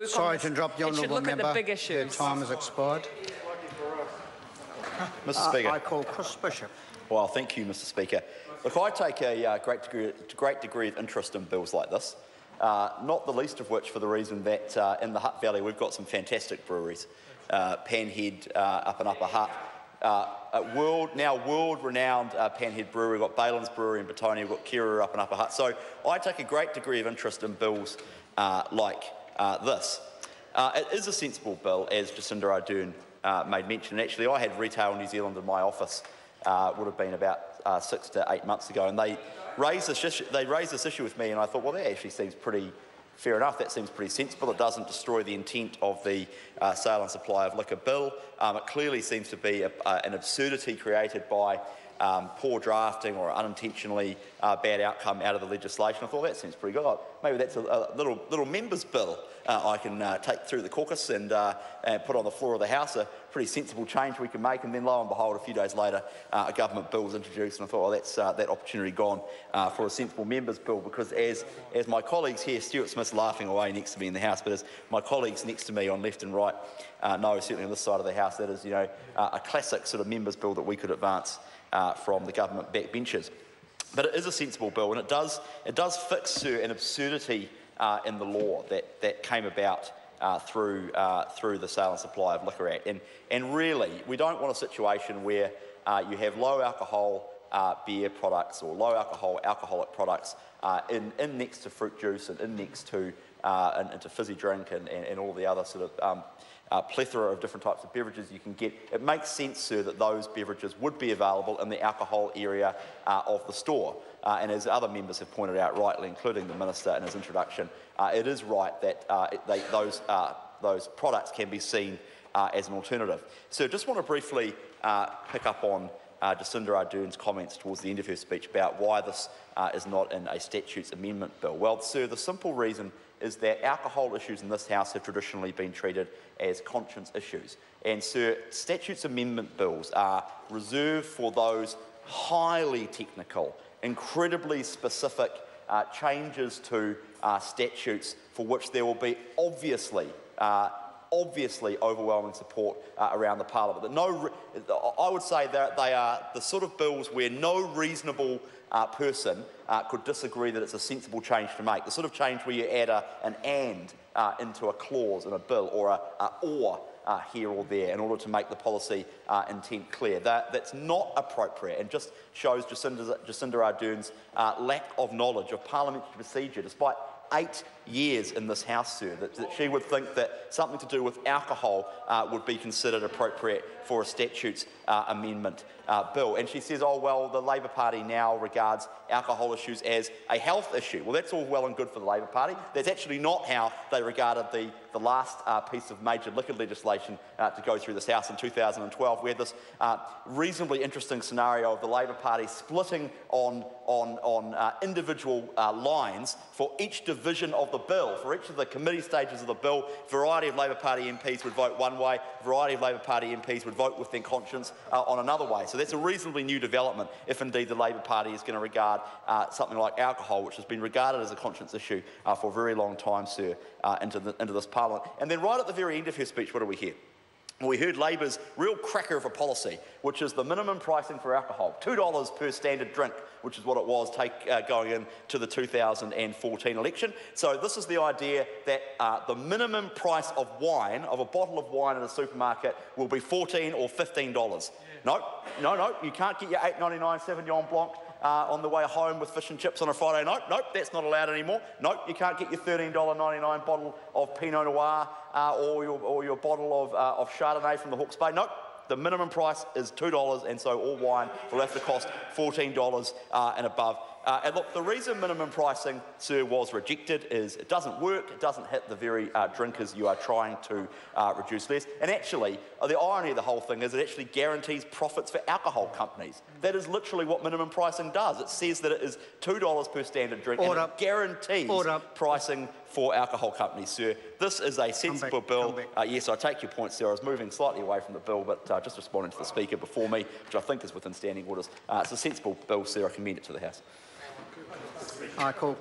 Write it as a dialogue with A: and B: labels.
A: Sorry to interrupt the honourable member.
B: The big issues.
A: Her time has expired.
C: Mr. Speaker.
A: I call Chris Bishop.
C: Well, thank you, Mr. Speaker. Look, I take a great degree of interest in bills like this, not the least of which for the reason that in the Hutt Valley we've got some fantastic breweries. Panhead up in Upper Hutt, world-renowned Panhead Brewery. We've got Balin's Brewery in Betonia, we've got Kirua up in Upper Hutt. So I take a great degree of interest in bills like this. It is a sensible bill, as Jacinda Ardern made mention. And actually, I had Retail New Zealand in my office, would have been about 6 to 8 months ago, and they raised this issue with me, and I thought, well, that actually seems pretty fair enough. That seems pretty sensible. It doesn't destroy the intent of the sale and supply of liquor bill. It clearly seems to be an absurdity created by poor drafting or unintentionally bad outcome out of the legislation. I thought that seems pretty good. Maybe that's a little members' bill I can take through the caucus and put on the floor of the House. A pretty sensible change we can make, and then lo and behold, a few days later, a government bill was introduced, and I thought, oh, that's that opportunity gone for a sensible members' bill. Because as my colleagues here, Stuart Smith's laughing away next to me in the House, but as my colleagues next to me on left and right know, certainly on this side of the House, that is, a classic sort of members' bill that we could advance from the government backbenches. But it is a sensible bill, and it does fix an absurdity in the law that came about through the Sale and Supply of Liquor Act. And really, we don't want a situation where you have low alcohol beer products or low alcohol alcoholic products in next to fruit juice and in next to into fizzy drink and all the other sort of plethora of different types of beverages you can get. It makes sense, sir, that those beverages would be available in the alcohol area of the store. And as other members have pointed out rightly, including the Minister in his introduction, it is right that those products can be seen as an alternative. So I just want to briefly pick up on Jacinda Ardern's comments towards the end of her speech about why this is not in a statutes amendment bill. Well, sir, the simple reason is that alcohol issues in this House have traditionally been treated as conscience issues. And, sir, statutes amendment bills are reserved for those highly technical, incredibly specific changes to statutes for which there will be obviously overwhelming support around the Parliament. I would say that they are the sort of bills where no reasonable person could disagree that it's a sensible change to make. The sort of change where you add an "and" into a clause in a bill, or a "or" here or there in order to make the policy intent clear. That's not appropriate, and just shows Jacinda Ardern's lack of knowledge of parliamentary procedure, despite 8 years in this House, sir, that she would think that something to do with alcohol would be considered appropriate for a statutes amendment bill. And she says, oh, well, the Labor Party now regards alcohol issues as a health issue. Well, that's all well and good for the Labor Party. That's actually not how they regarded the last piece of major liquor legislation to go through this House in 2012. We had this reasonably interesting scenario of the Labor Party splitting on individual lines for each division of the bill. For each of the committee stages of the bill, a variety of Labor Party MPs would vote one way, a variety of Labor Party MPs would vote with their conscience on another way. So that's a reasonably new development, if indeed the Labor Party is going to regard something like alcohol, which has been regarded as a conscience issue for a very long time, sir, into this Parliament. And then right at the very end of her speech, what do we hear? We heard Labor's real cracker of a policy, which is the minimum pricing for alcohol, $2 per standard drink, which is what it was going into the 2014 election. So this is the idea that the minimum price of wine, of a bottle of wine in a supermarket, will be $14 or $15. Yeah. No, you can't get your $8.99 Sauvignon Blanc on the way home with fish and chips on a Friday night. Nope, that's not allowed anymore. Nope, you can't get your $13.99 bottle of Pinot Noir or your bottle of Chardonnay from the Hawke's Bay. Nope. The minimum price is $2, and so all wine will have to cost $14 and above. And look, the reason minimum pricing, sir, was rejected is it doesn't work, it doesn't hit the very drinkers you are trying to reduce less. And actually, the irony of the whole thing is it actually guarantees profits for alcohol companies. That is literally what minimum pricing does. It says that it is $2 per standard drink, and it guarantees pricing for alcohol companies, sir. This is a sensible bill. Yes, I take your point, sir. I was moving slightly away from the bill, but just responding to the speaker before me, which I think is within standing orders. It's a sensible bill, sir. I commend it to the House.
A: I call